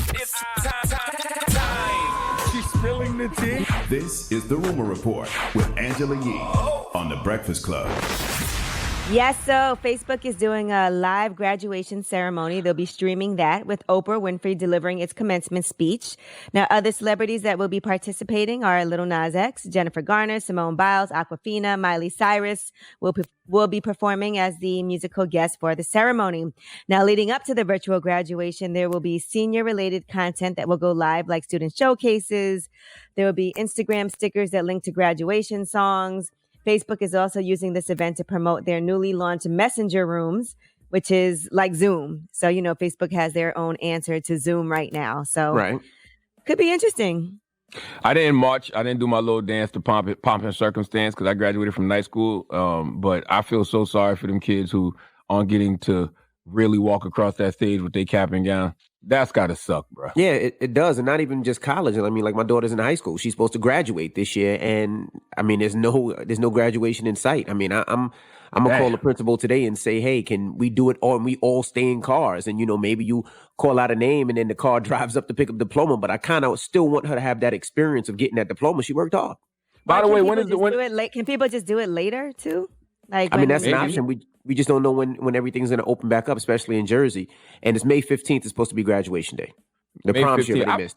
It's time. She's spilling the tea. This is The Rumor Report with Angela Yee on The Breakfast Club. Yes, so Facebook is doing a live graduation ceremony. They'll be streaming that with Oprah Winfrey delivering its commencement speech. Now, other celebrities that will be participating are Lil Nas X, Jennifer Garner, Simone Biles, Aquafina, Miley Cyrus will be performing as the musical guests for the ceremony. Now, leading up to the virtual graduation, there will be senior-related content that will go live, like student showcases. There will be Instagram stickers that link to graduation songs. Facebook is also using this event to promote their newly launched messenger rooms, which is like Zoom. So, you know, Facebook has their own answer to Zoom right now. So could be interesting. I didn't march. I didn't do my little dance to pomp and circumstance because I graduated from night school. But I feel so sorry for them kids who aren't getting to really walk across that stage with their cap and gown. That's gotta suck, bro. Yeah, it does. And not even just college. I mean, like my daughter's in high school. She's supposed to graduate this year. And I mean, there's no graduation in sight. I mean, I'm gonna call the principal today and say, hey, can we do it all and we all stay in cars? And, you know, maybe you call out a name and then the car drives up to pick up the diploma. But I kind of still want her to have that experience of getting that diploma. She worked hard. By the way, Can people just do it later too? Like, I mean, that's an option. We just don't know when everything's going to open back up, especially in Jersey. And it's May 15th. It's supposed to be graduation day. The May prom 15th. year already missed.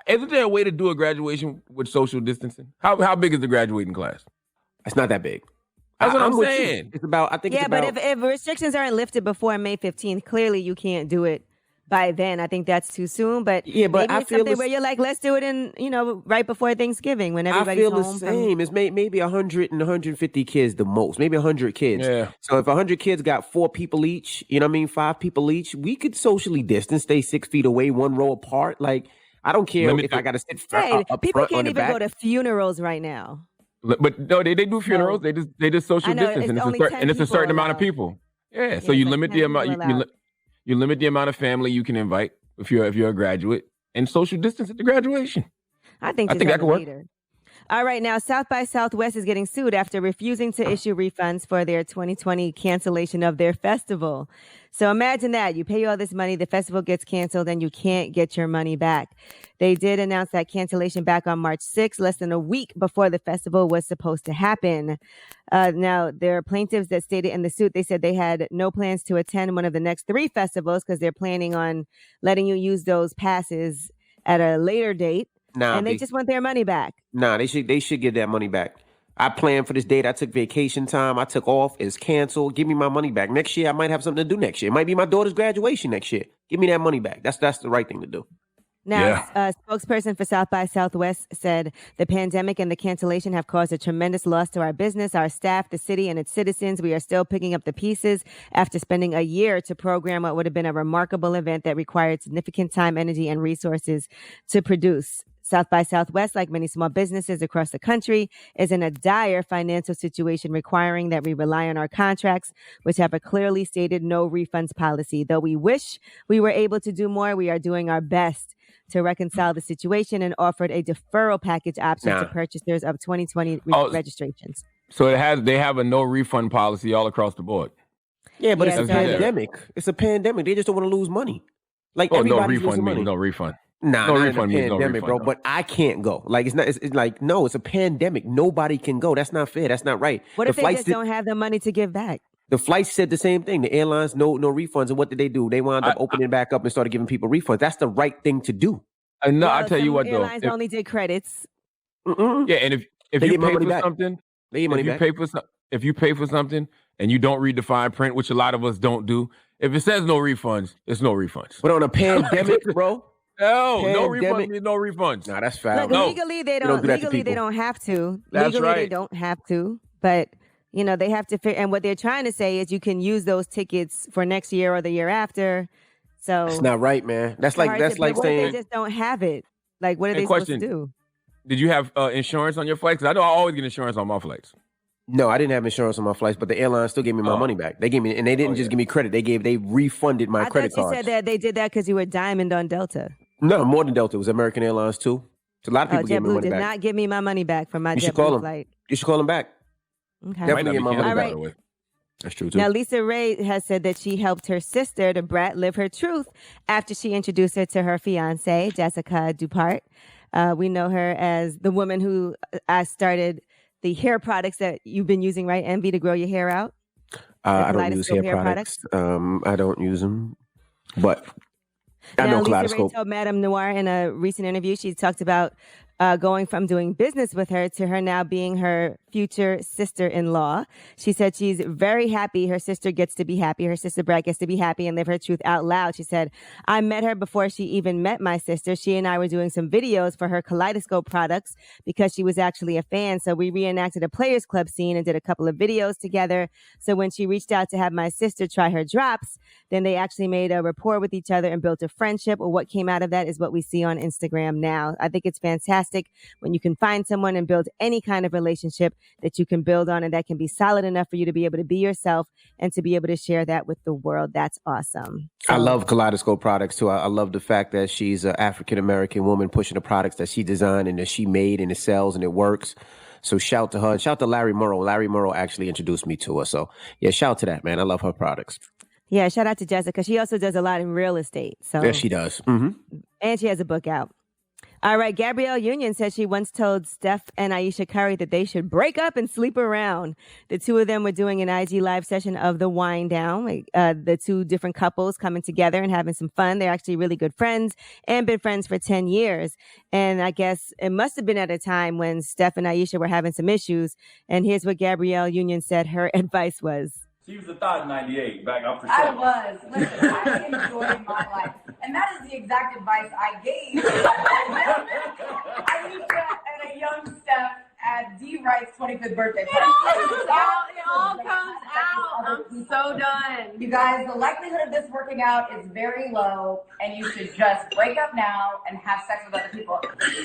Isn't there a way to do a graduation with social distancing? How big is the graduating class? It's not that big. That's what I'm saying. It's about, I think it's about... Yeah, but if restrictions aren't lifted before May 15th, clearly you can't do it by then. I think that's too soon. But yeah, but maybe I it's feel something where you're like, let's do it in, you know, right before Thanksgiving when everybody's home. I feel the same. It's maybe 100 and 150 kids the most. Maybe 100 kids. Yeah. So if 100 kids got 4 people each, you know what I mean, 5 people each, we could socially distance, stay 6 feet away, 1 row apart. Like, I don't care if I got to sit up people front can't on the even back. go to funerals right now. But no, they do funerals. No. They just social distance, and it's a certain amount of people. Yeah, so you limit the amount. You limit the amount of family you can invite if you're a graduate, and social distance at the graduation. I think that could work. All right, now South by Southwest is getting sued after refusing to issue refunds for their 2020 cancellation of their festival. So imagine that. You pay all this money, the festival gets canceled, and you can't get your money back. They did announce that cancellation back on March 6th, less than a week before the festival was supposed to happen. Now, there are plaintiffs that stated in the suit, they said they had no plans to attend one of the next 3 festivals because they're planning on letting you use those passes at a later date. And they just want their money back. They should get that money back. I planned for this date. I took vacation time. I took off. It's canceled. Give me my money back. Next year, I might have something to do next year. It might be my daughter's graduation next year. Give me that money back. That's the right thing to do. Now, a spokesperson for South by Southwest said the pandemic and the cancellation have caused a tremendous loss to our business, our staff, the city, and its citizens. We are still picking up the pieces after spending a year to program what would have been a remarkable event that required significant time, energy, and resources to produce. South by Southwest, like many small businesses across the country, is in a dire financial situation requiring that we rely on our contracts, which have a clearly stated no refunds policy. Though we wish we were able to do more, we are doing our best to reconcile the situation and offered a deferral package option to purchasers of 2020 registrations. So they have a no refund policy all across the board. Yeah, but it's a pandemic. It's a pandemic. They just don't want to lose money. Like everybody's losing money. No refund. No refund means no refund, bro. But I can't go. Like it's like no, it's a pandemic. Nobody can go. That's not fair. That's not right. What if they just don't have the money to give back? The flights said the same thing. The airlines no refunds, and what did they do? They wound up opening back up and started giving people refunds. That's the right thing to do. No, I tell you what though, airlines only did credits. Yeah, and if you pay for something, if you pay for something and you don't read the fine print, which a lot of us don't do, if it says no refunds, it's no refunds. But on a pandemic, bro. No refunds means no refunds. Nah, that's foul. Look, legally, they don't. Legally, they don't have to. That's legally, right. They don't have to. But you know, they have to. And what they're trying to say is, you can use those tickets for next year or the year after. So that's not right, man. That's like saying they just don't have it. Like, what are they supposed to do? Did you have insurance on your flights? Because I know I always get insurance on my flights. No, I didn't have insurance on my flights, but the airline still gave me my money back. They gave me, and they didn't just give me credit. They refunded my credit cards. I thought you said that they did that because you were Diamond on Delta. No, more than Delta. It was American Airlines too. So a lot of people gave me money back. JetBlue did not give me my money back for my JetBlue flight. You should call them back. Okay. Definitely get my money back. All right. That's true, too. Now, Lisa Ray has said that she helped her sister, the brat, live her truth after she introduced her to her fiance, Jessica Dupart. We know her as the woman who started the hair products that you've been using, right, Envy, to grow your hair out? I don't use hair products. I don't use them, but I know Kaleidoscope. Lisa Ray told Madame Noir in a recent interview, she talked about going from doing business with her to her now being her future sister-in-law. She said she's very happy her sister gets to be happy. Her sister Brad gets to be happy and live her truth out loud. She said, I met her before she even met my sister. She and I were doing some videos for her Kaleidoscope products because she was actually a fan. So we reenacted a Players Club scene and did a couple of videos together. So when she reached out to have my sister try her drops, then they actually made a rapport with each other and built a friendship. Or what came out of that is what we see on Instagram now. I think it's fantastic when you can find someone and build any kind of relationship that you can build on and that can be solid enough for you to be able to be yourself and to be able to share that with the world. That's awesome. So, I love Kaleidoscope products too. I love the fact that she's an African-American woman pushing the products that she designed and that she made and it sells and it works. So shout to her. Shout to Larry Murrow. Larry Murrow actually introduced me to her. So yeah, shout to that, man. I love her products. Yeah, shout out to Jessica. She also does a lot in real estate. So yeah, she does. Mm-hmm. And she has a book out. All right, Gabrielle Union said she once told Steph and Ayesha Curry that they should break up and sleep around. The two of them were doing an IG live session of the wind down, the two different couples coming together and having some fun. They're actually really good friends and been friends for 10 years. And I guess it must have been at a time when Steph and Ayesha were having some issues. And here's what Gabrielle Union said her advice was. She was a thought in 98, back up for sure. I was. Listen, I enjoyed my life. And that is the exact advice I gave Ayesha and a young Steph at D. Wright's 25th birthday party. It all comes out. I'm so done. You guys, the likelihood of this working out is very low, and you should just break up now and have sex with other people.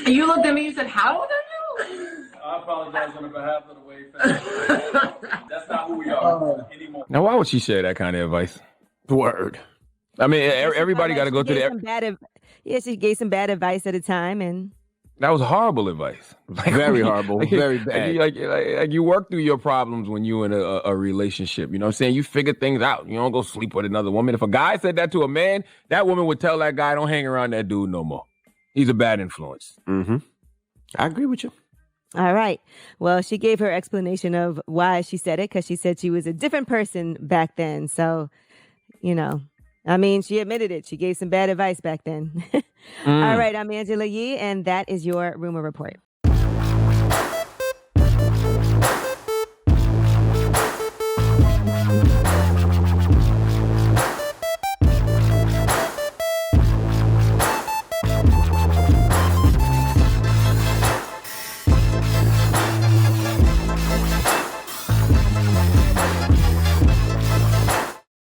You looked at me and said, how old are you? I apologize on behalf of the Wave family. That's not who we are anymore. Now, why would she share that kind of advice? Word. I mean, everybody got to go through the... She gave some bad advice at a time, and that was horrible advice. Very horrible. Very bad. Like you work through your problems when you're in a relationship. You know what I'm saying? You figure things out. You don't go sleep with another woman. If a guy said that to a man, that woman would tell that guy, don't hang around that dude no more. He's a bad influence. Mm-hmm. I agree with you. All right. Well, she gave her explanation of why she said it, because she said she was a different person back then. So, you know, I mean, she admitted it. She gave some bad advice back then. All right. I'm Angela Yee, and that is your Rumor Report.